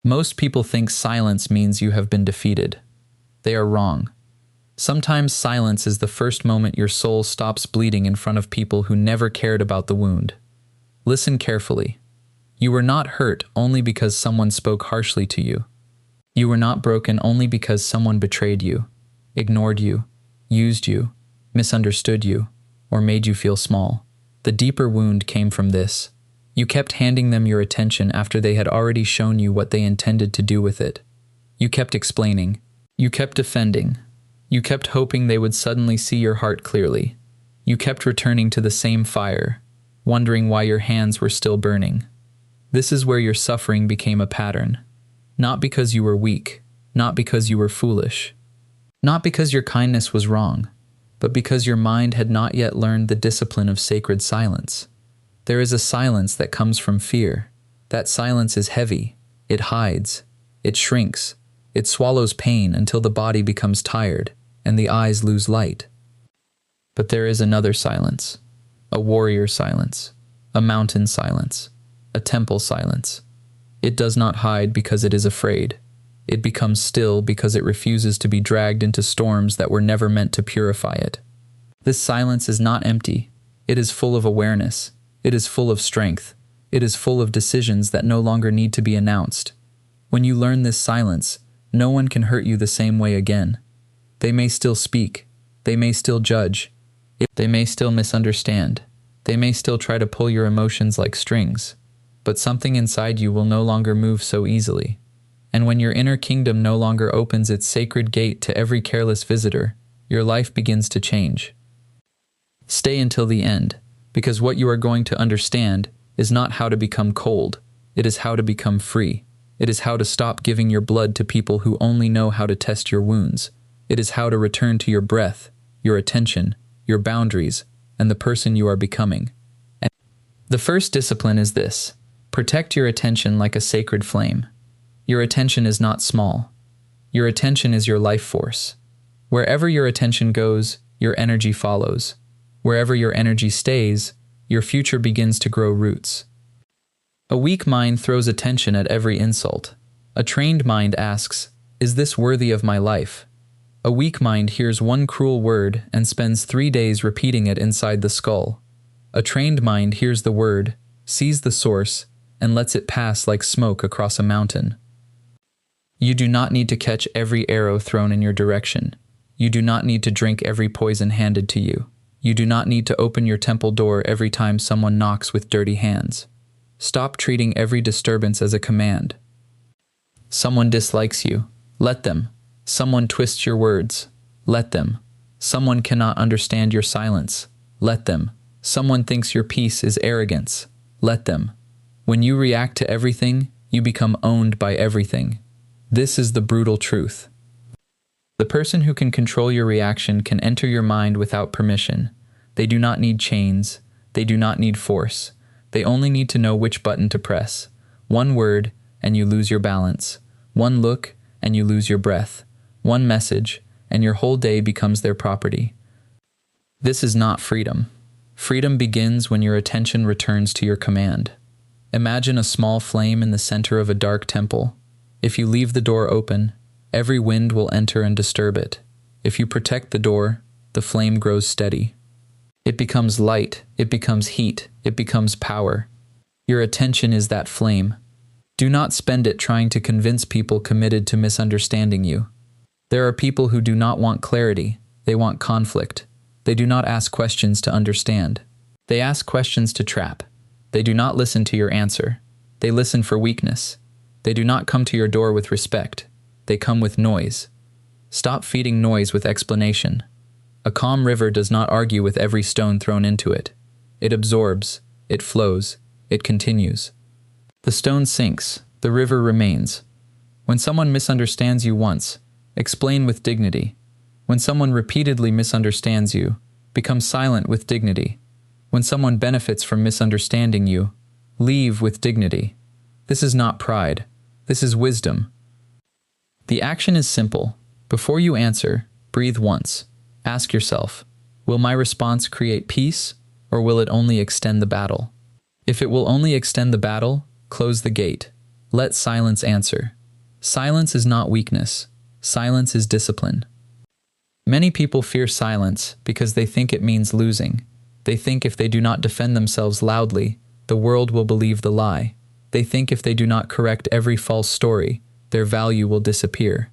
Most people think silence means you have been defeated. They are wrong. Sometimes silence is the first moment your soul stops bleeding in front of people who never cared about the wound. Listen carefully. You were not hurt only because someone spoke harshly to you. You were not broken only because someone betrayed you, ignored you, used you, misunderstood you, or made you feel small. The deeper wound came from this. You kept handing them your attention after they had already shown you what they intended to do with it. You kept explaining. You kept defending. You kept hoping they would suddenly see your heart clearly. You kept returning to the same fire, wondering why your hands were still burning. This is where your suffering became a pattern. Not because you were weak, not because you were foolish, not because your kindness was wrong, but because your mind had not yet learned the discipline of sacred silence. There is a silence that comes from fear. That silence is heavy. It hides. It shrinks. It swallows pain until the body becomes tired and the eyes lose light. But there is another silence, a warrior silence, a mountain silence, a temple silence. It does not hide because it is afraid. It becomes still because it refuses to be dragged into storms that were never meant to purify it. This silence is not empty. It is full of awareness. It is full of strength. It is full of decisions that no longer need to be announced. When you learn this silence, no one can hurt you the same way again. They may still speak. They may still judge. They may still misunderstand. They may still try to pull your emotions like strings. But something inside you will no longer move so easily. And when your inner kingdom no longer opens its sacred gate to every careless visitor, your life begins to change. Stay until the end, because what you are going to understand is not how to become cold. It is how to become free. It is how to stop giving your blood to people who only know how to test your wounds. It is how to return to your breath, your attention, your boundaries, and the person you are becoming. And the first discipline is this: protect your attention like a sacred flame. Your attention is not small. Your attention is your life force. Wherever your attention goes, your energy follows. Wherever your energy stays, your future begins to grow roots. A weak mind throws attention at every insult. A trained mind asks, "Is this worthy of my life?" A weak mind hears one cruel word and spends 3 days repeating it inside the skull. A trained mind hears the word, sees the source, and lets it pass like smoke across a mountain. You do not need to catch every arrow thrown in your direction. You do not need to drink every poison handed to you. You do not need to open your temple door every time someone knocks with dirty hands. Stop treating every disturbance as a command. Someone dislikes you. Let them. Someone twists your words. Let them. Someone cannot understand your silence. Let them. Someone thinks your peace is arrogance. Let them. When you react to everything, you become owned by everything. This is the brutal truth. The person who can control your reaction can enter your mind without permission. They do not need chains. They do not need force. They only need to know which button to press. One word, and you lose your balance. One look, and you lose your breath. One message, and your whole day becomes their property. This is not freedom. Freedom begins when your attention returns to your command. Imagine a small flame in the center of a dark temple. If you leave the door open, every wind will enter and disturb it. If you protect the door, the flame grows steady. It becomes light, it becomes heat, it becomes power. Your attention is that flame. Do not spend it trying to convince people committed to misunderstanding you. There are people who do not want clarity, they want conflict. They do not ask questions to understand. They ask questions to trap. They do not listen to your answer. They listen for weakness. They do not come to your door with respect. They come with noise. Stop feeding noise with explanation. A calm river does not argue with every stone thrown into it. It absorbs, it flows, it continues. The stone sinks, the river remains. When someone misunderstands you once, explain with dignity. When someone repeatedly misunderstands you, become silent with dignity. When someone benefits from misunderstanding you, leave with dignity. This is not pride. This is wisdom. The action is simple. Before you answer, breathe once. Ask yourself, will my response create peace, or will it only extend the battle? If it will only extend the battle, close the gate. Let silence answer. Silence is not weakness. Silence is discipline. Many people fear silence because they think it means losing. They think if they do not defend themselves loudly, the world will believe the lie. They think if they do not correct every false story, their value will disappear.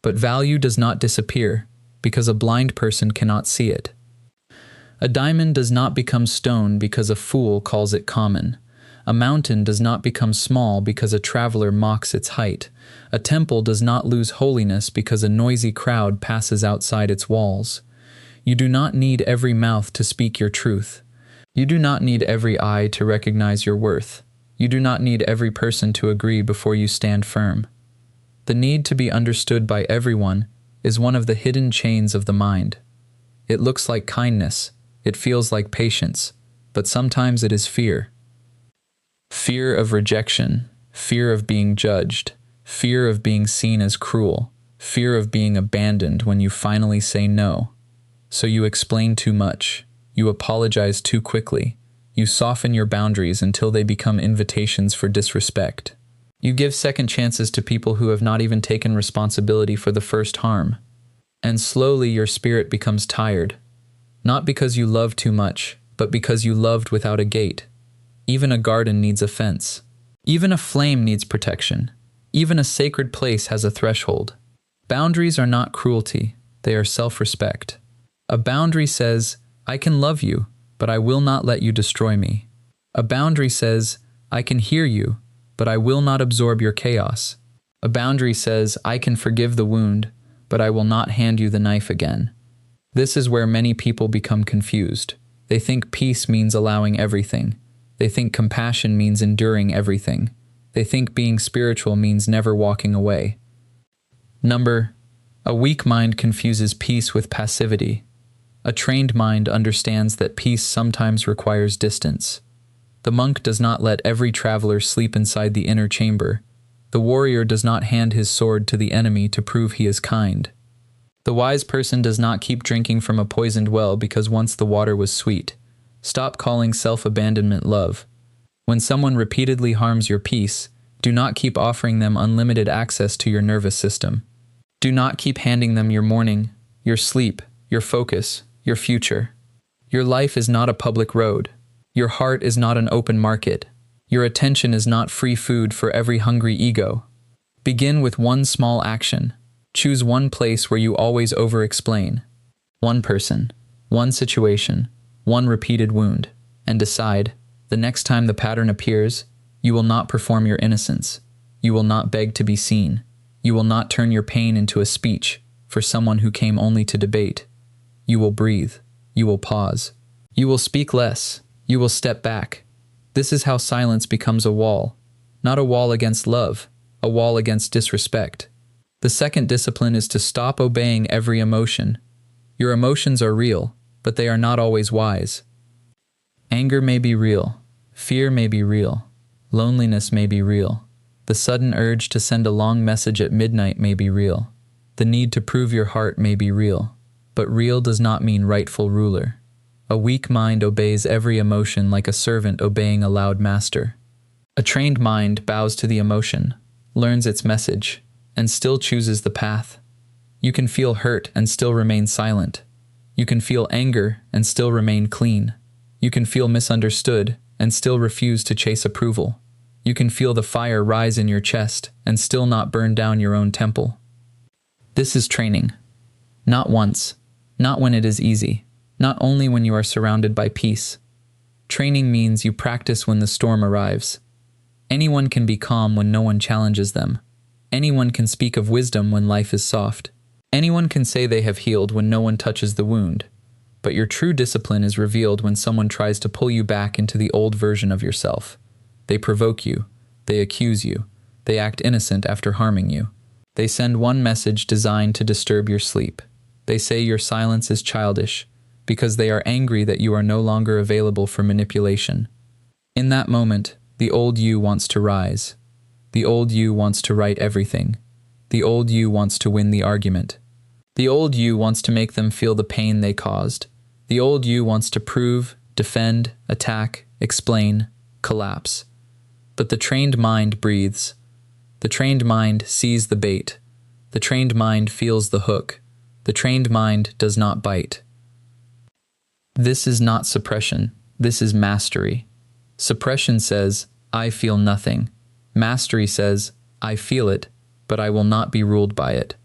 But value does not disappear because a blind person cannot see it. A diamond does not become stone because a fool calls it common. A mountain does not become small because a traveler mocks its height. A temple does not lose holiness because a noisy crowd passes outside its walls. You do not need every mouth to speak your truth. You do not need every eye to recognize your worth. You do not need every person to agree before you stand firm. The need to be understood by everyone is one of the hidden chains of the mind. It looks like kindness, it feels like patience, but sometimes it is fear. Fear of rejection, fear of being judged, fear of being seen as cruel, fear of being abandoned when you finally say no. So you explain too much, you apologize too quickly, you soften your boundaries until they become invitations for disrespect. You give second chances to people who have not even taken responsibility for the first harm. And slowly your spirit becomes tired, not because you love too much, but because you loved without a gate. Even a garden needs a fence. Even a flame needs protection. Even a sacred place has a threshold. Boundaries are not cruelty, they are self-respect. A boundary says, I can love you, but I will not let you destroy me. A boundary says, I can hear you, but I will not absorb your chaos. A boundary says, I can forgive the wound, but I will not hand you the knife again. This is where many people become confused. They think peace means allowing everything. They think compassion means enduring everything. They think being spiritual means never walking away. A weak mind confuses peace with passivity. A trained mind understands that peace sometimes requires distance. The monk does not let every traveler sleep inside the inner chamber. The warrior does not hand his sword to the enemy to prove he is kind. The wise person does not keep drinking from a poisoned well because once the water was sweet. Stop calling self-abandonment love. When someone repeatedly harms your peace, do not keep offering them unlimited access to your nervous system. Do not keep handing them your morning, your sleep, your focus, your future. Your life is not a public road. Your heart is not an open market. Your attention is not free food for every hungry ego. Begin with one small action. Choose one place where you always over-explain. One person, one situation, one repeated wound, and decide, the next time the pattern appears, you will not perform your innocence. You will not beg to be seen. You will not turn your pain into a speech for someone who came only to debate. You will breathe. You will pause. You will speak less. You will step back. This is how silence becomes a wall. Not a wall against love, a wall against disrespect. The second discipline is to stop obeying every emotion. Your emotions are real, but they are not always wise. Anger may be real. Fear may be real. Loneliness may be real. The sudden urge to send a long message at midnight may be real. The need to prove your heart may be real. But real does not mean rightful ruler. A weak mind obeys every emotion like a servant obeying a loud master. A trained mind bows to the emotion, learns its message, and still chooses the path. You can feel hurt and still remain silent. You can feel anger and still remain clean. You can feel misunderstood and still refuse to chase approval. You can feel the fire rise in your chest and still not burn down your own temple. This is training. Not once, not when it is easy, not only when you are surrounded by peace. Training means you practice when the storm arrives. Anyone can be calm when no one challenges them. Anyone can speak of wisdom when life is soft. Anyone can say they have healed when no one touches the wound. But your true discipline is revealed when someone tries to pull you back into the old version of yourself. They provoke you. They accuse you. They act innocent after harming you. They send one message designed to disturb your sleep. They say your silence is childish because they are angry that you are no longer available for manipulation. In that moment, the old you wants to rise. The old you wants to right everything. The old you wants to win the argument. The old you wants to make them feel the pain they caused. The old you wants to prove, defend, attack, explain, collapse. But the trained mind breathes. The trained mind sees the bait. The trained mind feels the hook. The trained mind does not bite. This is not suppression. This is mastery. Suppression says, I feel nothing. Mastery says, I feel it, but I will not be ruled by it.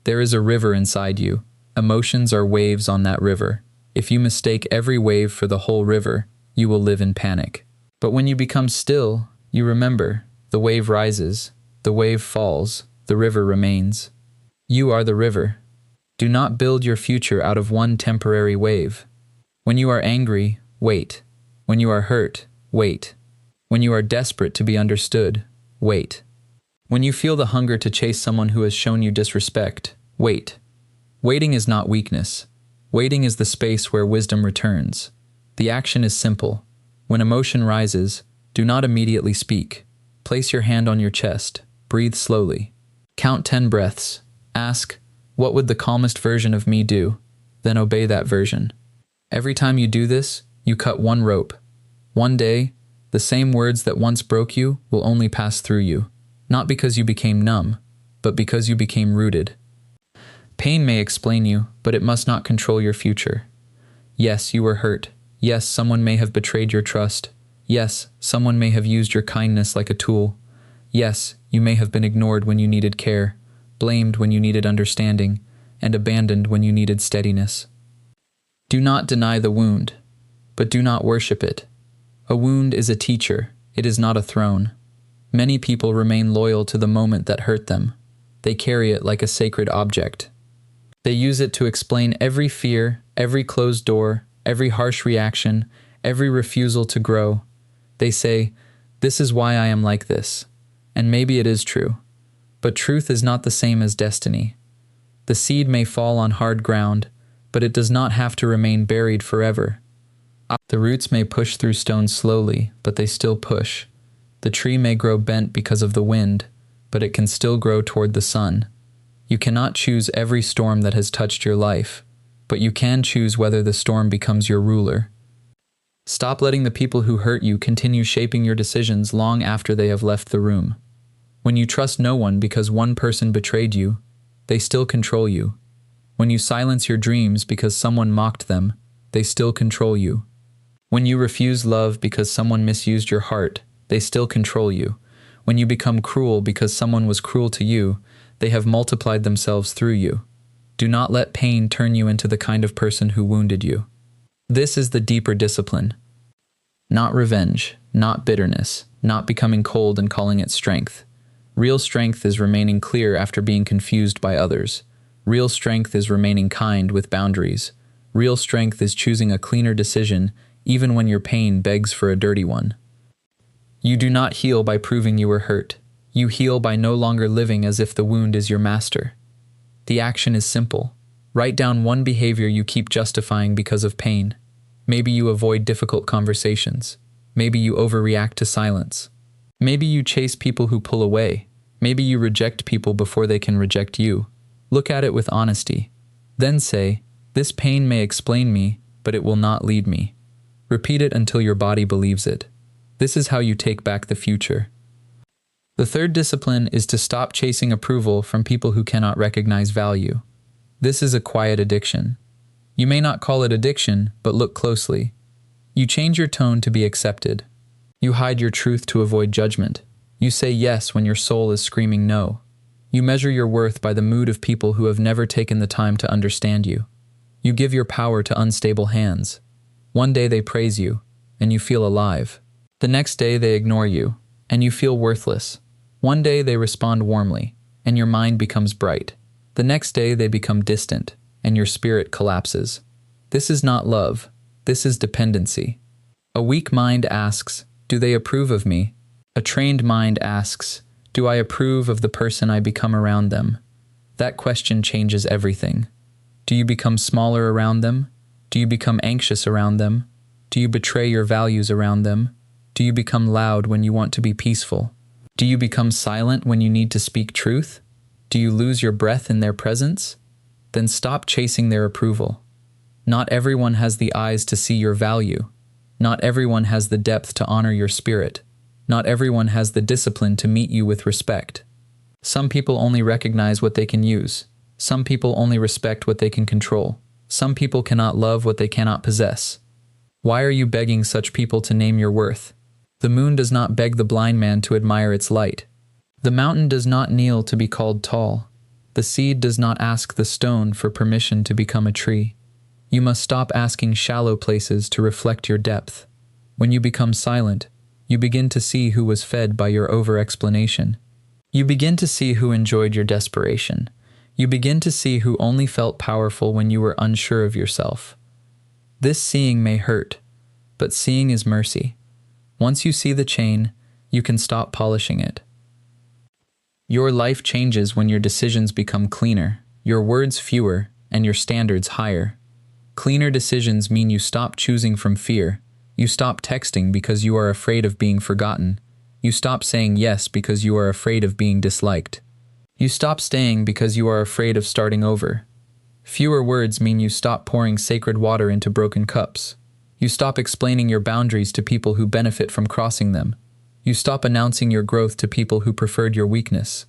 There is a river inside you. Emotions are waves on that river. If you mistake every wave for the whole river, you will live in panic. But when you become still, you remember, the wave rises, the wave falls, the river remains. You are the river. Do not build your future out of one temporary wave. When you are angry, wait. When you are hurt, wait. When you are desperate to be understood, wait. When you feel the hunger to chase someone who has shown you disrespect, wait. Waiting is not weakness. Waiting is the space where wisdom returns. The action is simple. When emotion rises, do not immediately speak. Place your hand on your chest. Breathe slowly. Count 10 breaths. Ask, what would the calmest version of me do? Then obey that version. Every time you do this, you cut one rope. One day, the same words that once broke you will only pass through you. Not because you became numb, but because you became rooted. Pain may explain you, but it must not control your future. Yes, you were hurt. Yes, someone may have betrayed your trust. Yes, someone may have used your kindness like a tool. Yes, you may have been ignored when you needed care, blamed when you needed understanding, and abandoned when you needed steadiness. Do not deny the wound, but do not worship it. A wound is a teacher, it is not a throne. Many people remain loyal to the moment that hurt them. They carry it like a sacred object. They use it to explain every fear, every closed door, every harsh reaction, every refusal to grow. They say, this is why I am like this. And maybe it is true. But truth is not the same as destiny. The seed may fall on hard ground, but it does not have to remain buried forever. The roots may push through stones slowly, but they still push. The tree may grow bent because of the wind, but it can still grow toward the sun. You cannot choose every storm that has touched your life, but you can choose whether the storm becomes your ruler. Stop letting the people who hurt you continue shaping your decisions long after they have left the room. When you trust no one because one person betrayed you, they still control you. When you silence your dreams because someone mocked them, they still control you. When you refuse love because someone misused your heart, they still control you. When you become cruel because someone was cruel to you, they have multiplied themselves through you. Do not let pain turn you into the kind of person who wounded you. This is the deeper discipline. Not revenge, not bitterness, not becoming cold and calling it strength. Real strength is remaining clear after being confused by others. Real strength is remaining kind with boundaries. Real strength is choosing a cleaner decision even when your pain begs for a dirty one. You do not heal by proving you were hurt. You heal by no longer living as if the wound is your master. The action is simple. Write down one behavior you keep justifying because of pain. Maybe you avoid difficult conversations. Maybe you overreact to silence. Maybe you chase people who pull away. Maybe you reject people before they can reject you. Look at it with honesty. Then say, this pain may explain me, but it will not lead me. Repeat it until your body believes it. This is how you take back the future. The third discipline is to stop chasing approval from people who cannot recognize value. This is a quiet addiction. You may not call it addiction, but look closely. You change your tone to be accepted. You hide your truth to avoid judgment. You say yes when your soul is screaming no. You measure your worth by the mood of people who have never taken the time to understand you. You give your power to unstable hands. One day they praise you, and you feel alive. The next day they ignore you, and you feel worthless. One day they respond warmly, and your mind becomes bright. The next day they become distant, and your spirit collapses. This is not love. This is dependency. A weak mind asks, do they approve of me? A trained mind asks, do I approve of the person I become around them? That question changes everything. Do you become smaller around them? Do you become anxious around them? Do you betray your values around them? Do you become loud when you want to be peaceful? Do you become silent when you need to speak truth? Do you lose your breath in their presence? Then stop chasing their approval. Not everyone has the eyes to see your value. Not everyone has the depth to honor your spirit. Not everyone has the discipline to meet you with respect. Some people only recognize what they can use. Some people only respect what they can control. Some people cannot love what they cannot possess. Why are you begging such people to name your worth? The moon does not beg the blind man to admire its light. The mountain does not kneel to be called tall. The seed does not ask the stone for permission to become a tree. You must stop asking shallow places to reflect your depth. When you become silent, you begin to see who was fed by your over-explanation. You begin to see who enjoyed your desperation. You begin to see who only felt powerful when you were unsure of yourself. This seeing may hurt, but seeing is mercy. Once you see the chain, you can stop polishing it. Your life changes when your decisions become cleaner, your words fewer, and your standards higher. Cleaner decisions mean you stop choosing from fear. You stop texting because you are afraid of being forgotten. You stop saying yes because you are afraid of being disliked. You stop staying because you are afraid of starting over. Fewer words mean you stop pouring sacred water into broken cups. You stop explaining your boundaries to people who benefit from crossing them. You stop announcing your growth to people who preferred your weakness.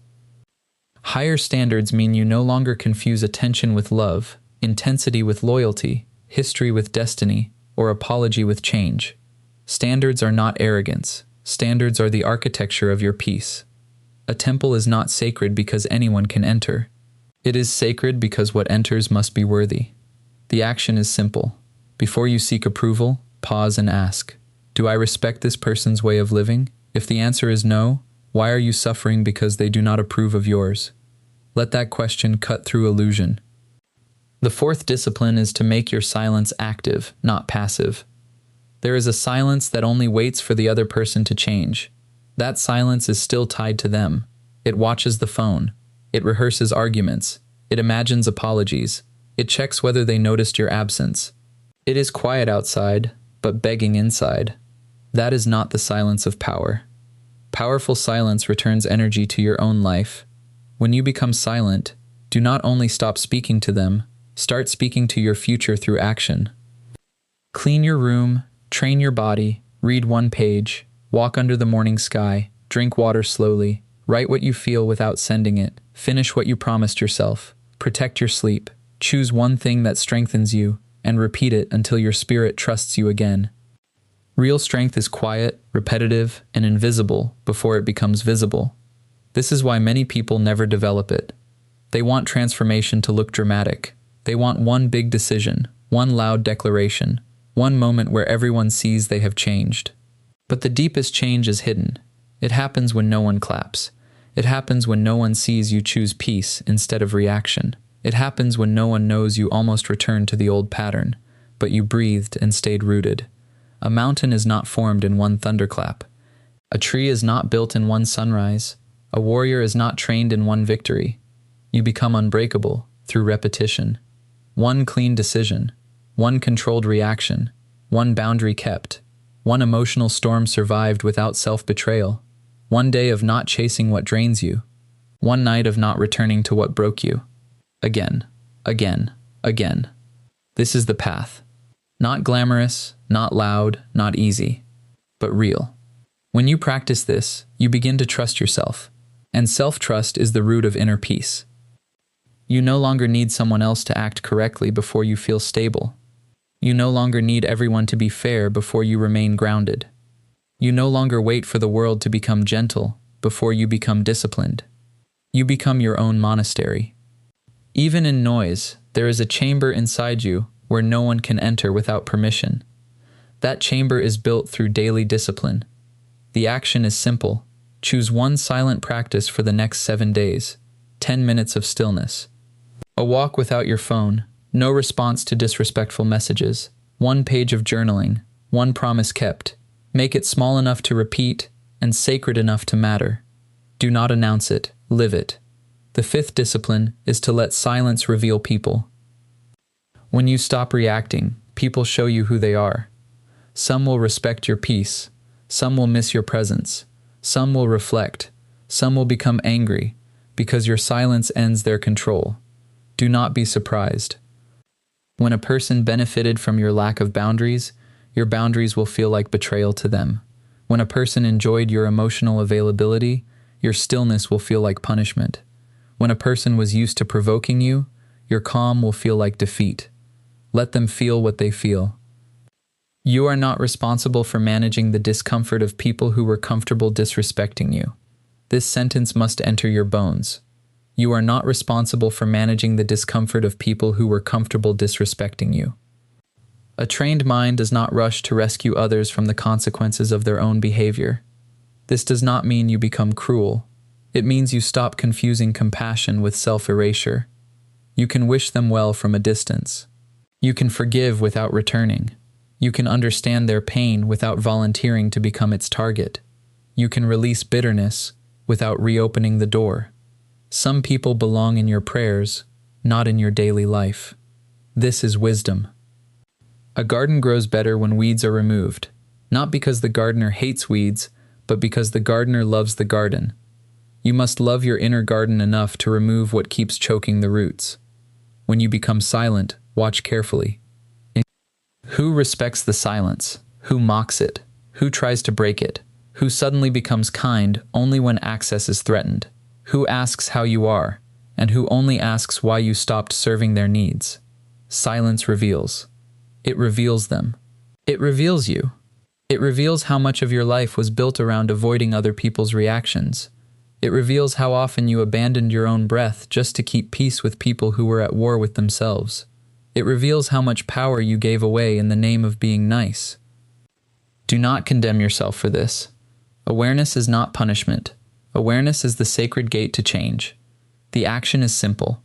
Higher standards mean you no longer confuse attention with love, intensity with loyalty, history with destiny, or apology with change. Standards are not arrogance. Standards are the architecture of your peace. A temple is not sacred because anyone can enter. It is sacred because what enters must be worthy. The action is simple. Before you seek approval, pause and ask, do I respect this person's way of living? If the answer is no, why are you suffering because they do not approve of yours? Let that question cut through illusion. The fourth discipline is to make your silence active, not passive. There is a silence that only waits for the other person to change. That silence is still tied to them. It watches the phone. It rehearses arguments. It imagines apologies. It checks whether they noticed your absence. It is quiet outside, but begging inside. That is not the silence of power. Powerful silence returns energy to your own life. When you become silent, do not only stop speaking to them, start speaking to your future through action. Clean your room, train your body, read one page, walk under the morning sky, drink water slowly, write what you feel without sending it, finish what you promised yourself, protect your sleep, choose one thing that strengthens you, and repeat it until your spirit trusts you again. Real strength is quiet, repetitive, and invisible before it becomes visible. This is why many people never develop it. They want transformation to look dramatic. They want one big decision, one loud declaration, one moment where everyone sees they have changed. But the deepest change is hidden. It happens when no one claps. It happens when no one sees you choose peace instead of reaction. It happens when no one knows you almost returned to the old pattern, but you breathed and stayed rooted. A mountain is not formed in one thunderclap. A tree is not built in one sunrise. A warrior is not trained in one victory. You become unbreakable through repetition. One clean decision, one controlled reaction, one boundary kept, one emotional storm survived without self-betrayal, one day of not chasing what drains you, one night of not returning to what broke you. Again, again, again. This is the path. Not glamorous, not loud, not easy, but real. When you practice this, you begin to trust yourself, and self-trust is the root of inner peace. You no longer need someone else to act correctly before you feel stable. You no longer need everyone to be fair before you remain grounded. You no longer wait for the world to become gentle before you become disciplined. You become your own monastery. Even in noise, there is a chamber inside you where no one can enter without permission. That chamber is built through daily discipline. The action is simple. Choose one silent practice for the next 7 days. 10 minutes of stillness. A walk without your phone. No response to disrespectful messages. 1 page of journaling. 1 promise kept. Make it small enough to repeat and sacred enough to matter. Do not announce it. Live it. The 5th discipline is to let silence reveal people. When you stop reacting, people show you who they are. Some will respect your peace. Some will miss your presence. Some will reflect. Some will become angry because your silence ends their control. Do not be surprised. When a person benefited from your lack of boundaries, your boundaries will feel like betrayal to them. When a person enjoyed your emotional availability, your stillness will feel like punishment. When a person was used to provoking you, your calm will feel like defeat. Let them feel what they feel. You are not responsible for managing the discomfort of people who were comfortable disrespecting you. This sentence must enter your bones. You are not responsible for managing the discomfort of people who were comfortable disrespecting you. A trained mind does not rush to rescue others from the consequences of their own behavior. This does not mean you become cruel. It means you stop confusing compassion with self-erasure. You can wish them well from a distance. You can forgive without returning. You can understand their pain without volunteering to become its target. You can release bitterness without reopening the door. Some people belong in your prayers, not in your daily life. This is wisdom. A garden grows better when weeds are removed, not because the gardener hates weeds, but because the gardener loves the garden. You must love your inner garden enough to remove what keeps choking the roots. When you become silent, watch carefully. Who respects the silence? Who mocks it? Who tries to break it? Who suddenly becomes kind only when access is threatened? Who asks how you are, and who only asks why you stopped serving their needs? Silence reveals. It reveals them. It reveals you. It reveals how much of your life was built around avoiding other people's reactions. It reveals how often you abandoned your own breath just to keep peace with people who were at war with themselves. It reveals how much power you gave away in the name of being nice. Do not condemn yourself for this. Awareness is not punishment. Awareness is the sacred gate to change. The action is simple.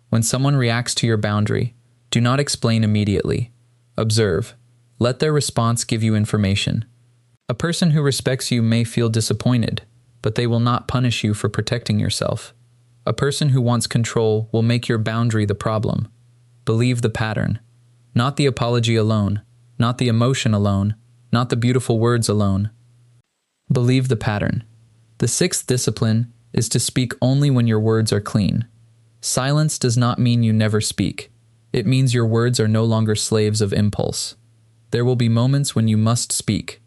When someone reacts to your boundary, do not explain immediately. Observe. Let their response give you information. A person who respects you may feel disappointed, but they will not punish you for protecting yourself. A person who wants control will make your boundary the problem. Believe the pattern. Not the apology alone, not the emotion alone, not the beautiful words alone. Believe the pattern. The sixth discipline is to speak only when your words are clean. Silence does not mean you never speak. It means your words are no longer slaves of impulse. There will be moments when you must speak.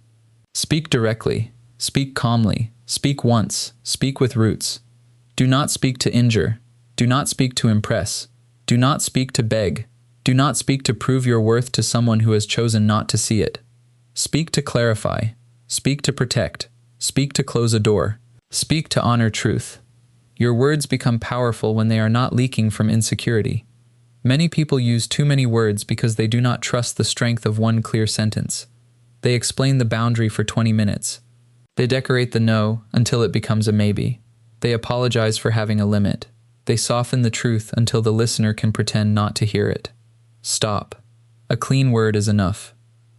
Speak directly. Speak calmly. Speak once. Speak with roots. Do not speak to injure. Do not speak to impress. Do not speak to beg. Do not speak to prove your worth to someone who has chosen not to see it. Speak to clarify. Speak to protect. Speak to close a door. Speak to honor truth. Your words become powerful when they are not leaking from insecurity. Many people use too many words because they do not trust the strength of one clear sentence. They explain the boundary for 20 minutes. They decorate the no until it becomes a maybe. They apologize for having a limit. They soften the truth until the listener can pretend not to hear it. Stop. A clean word is enough.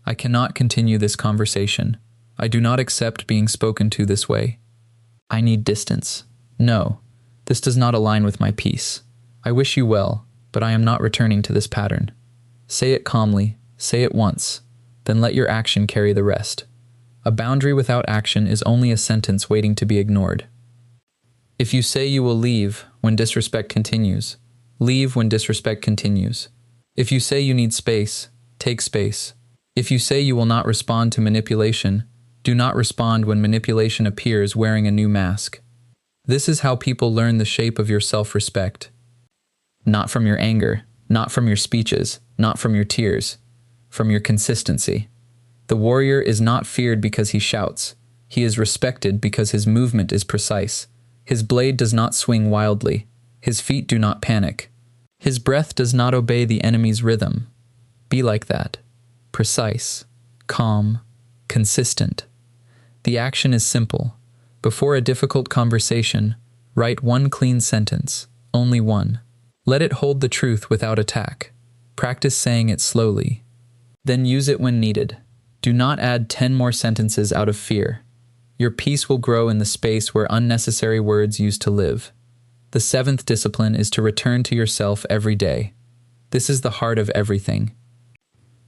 I cannot continue this conversation. I do not accept being spoken to this way. I need distance. No, this does not align with my peace. I wish you well, but I am not returning to this pattern. Say it calmly, say it once, then let your action carry the rest. A boundary without action is only a sentence waiting to be ignored. If you say you will leave when disrespect continues, leave when disrespect continues. If you say you need space, take space. If you say you will not respond to manipulation, do not respond when manipulation appears wearing a new mask. This is how people learn the shape of your self-respect. Not from your anger, not from your speeches, not from your tears, from your consistency. The warrior is not feared because he shouts. He is respected because his movement is precise. His blade does not swing wildly. His feet do not panic. His breath does not obey the enemy's rhythm. Be like that. Precise, calm, consistent. The action is simple. Before a difficult conversation, write one clean sentence, only one. Let it hold the truth without attack. Practice saying it slowly. Then use it when needed. Do not add 10 more sentences out of fear. Your peace will grow in the space where unnecessary words used to live. The seventh discipline is to return to yourself every day. This is the heart of everything.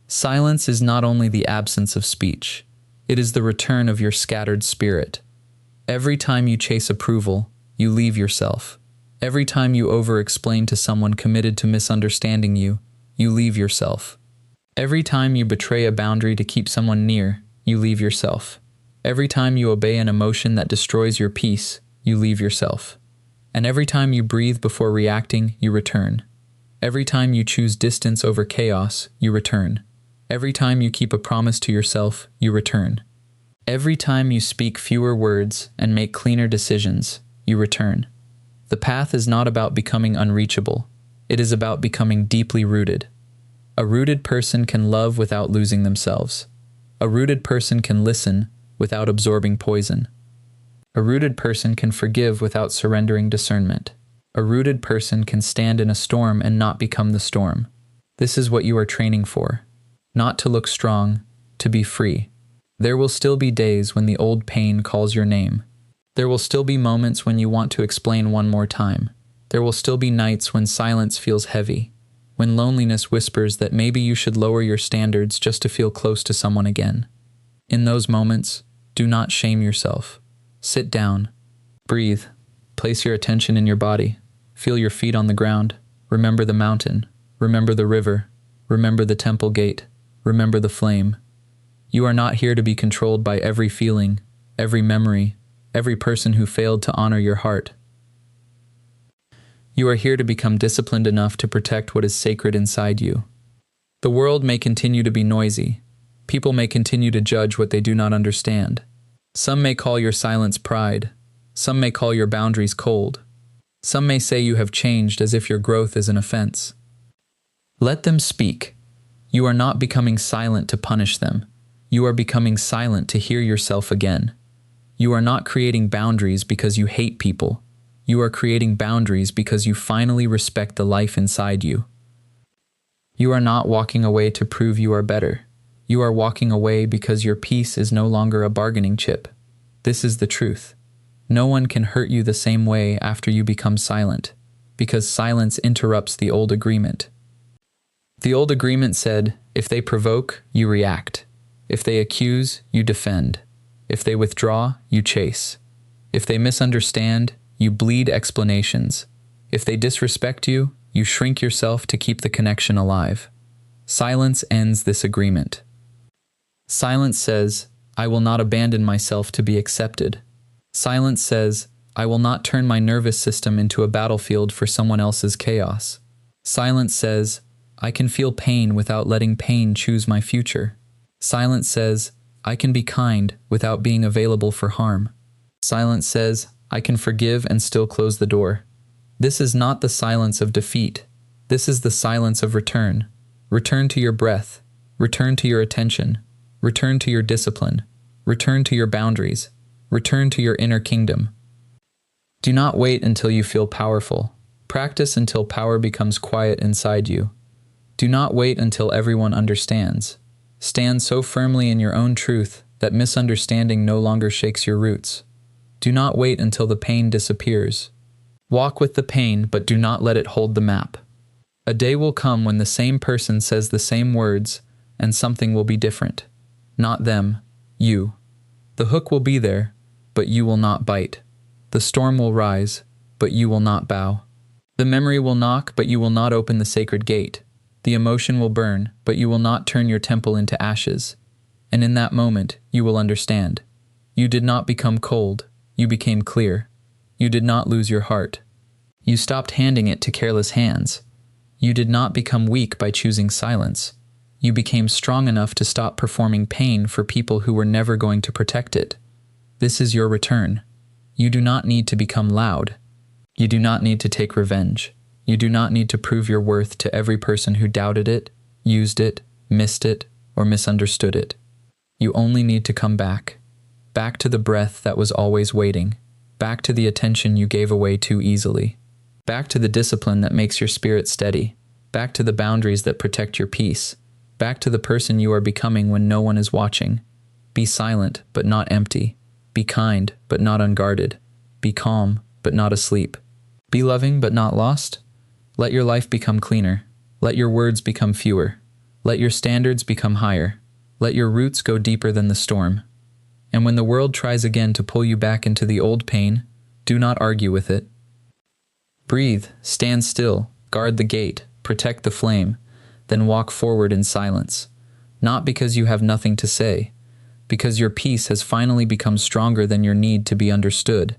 Silence is not only the absence of speech. It is the return of your scattered spirit. Every time you chase approval, you leave yourself. Every time you over-explain to someone committed to misunderstanding you, you leave yourself. Every time you betray a boundary to keep someone near, you leave yourself. Every time you obey an emotion that destroys your peace, you leave yourself. And every time you breathe before reacting, you return. Every time you choose distance over chaos, you return. Every time you keep a promise to yourself, you return. Every time you speak fewer words and make cleaner decisions, you return. The path is not about becoming unreachable. It is about becoming deeply rooted. A rooted person can love without losing themselves. A rooted person can listen without absorbing poison. A rooted person can forgive without surrendering discernment. A rooted person can stand in a storm and not become the storm. This is what you are training for. Not to look strong, to be free. There will still be days when the old pain calls your name. There will still be moments when you want to explain one more time. There will still be nights when silence feels heavy, when loneliness whispers that maybe you should lower your standards just to feel close to someone again. In those moments, do not shame yourself. Sit down. Breathe. Place your attention in your body. Feel your feet on the ground. Remember the mountain. Remember the river. Remember the temple gate. Remember the flame. You are not here to be controlled by every feeling, every memory, every person who failed to honor your heart. You are here to become disciplined enough to protect what is sacred inside you. The world may continue to be noisy. People may continue to judge what they do not understand. Some may call your silence pride. Some may call your boundaries cold. Some may say you have changed as if your growth is an offense. Let them speak. You are not becoming silent to punish them. You are becoming silent to hear yourself again. You are not creating boundaries because you hate people. You are creating boundaries because you finally respect the life inside you. You are not walking away to prove you are better. You are walking away because your peace is no longer a bargaining chip. This is the truth. No one can hurt you the same way after you become silent, because silence interrupts the old agreement. The old agreement said, if they provoke, you react. If they accuse, you defend. If they withdraw, you chase. If they misunderstand, you bleed explanations. If they disrespect you, you shrink yourself to keep the connection alive. Silence ends this agreement. Silence says, I will not abandon myself to be accepted. Silence says, I will not turn my nervous system into a battlefield for someone else's chaos. Silence says, I can feel pain without letting pain choose my future. Silence says, I can be kind without being available for harm. Silence says, I can forgive and still close the door. This is not the silence of defeat. This is the silence of return. Return to your breath. Return to your attention. Return to your discipline. Return to your boundaries. Return to your inner kingdom. Do not wait until you feel powerful. Practice until power becomes quiet inside you. Do not wait until everyone understands. Stand so firmly in your own truth that misunderstanding no longer shakes your roots. Do not wait until the pain disappears. Walk with the pain, but do not let it hold the map. A day will come when the same person says the same words, and something will be different. Not them, you. The hook will be there, but you will not bite. The storm will rise, but you will not bow. The memory will knock, but you will not open the sacred gate. The emotion will burn, but you will not turn your temple into ashes. And in that moment, you will understand. You did not become cold. You became clear. You did not lose your heart. You stopped handing it to careless hands. You did not become weak by choosing silence. You became strong enough to stop performing pain for people who were never going to protect it. This is your return. You do not need to become loud. You do not need to take revenge. You do not need to prove your worth to every person who doubted it, used it, missed it, or misunderstood it. You only need to come back. Back to the breath that was always waiting. Back to the attention you gave away too easily. Back to the discipline that makes your spirit steady. Back to the boundaries that protect your peace. Back to the person you are becoming when no one is watching. Be silent, but not empty. Be kind, but not unguarded. Be calm, but not asleep. Be loving, but not lost. Let your life become cleaner. Let your words become fewer. Let your standards become higher. Let your roots go deeper than the storm. And when the world tries again to pull you back into the old pain, do not argue with it. Breathe, stand still, guard the gate, protect the flame, then walk forward in silence. Not because you have nothing to say, because your peace has finally become stronger than your need to be understood.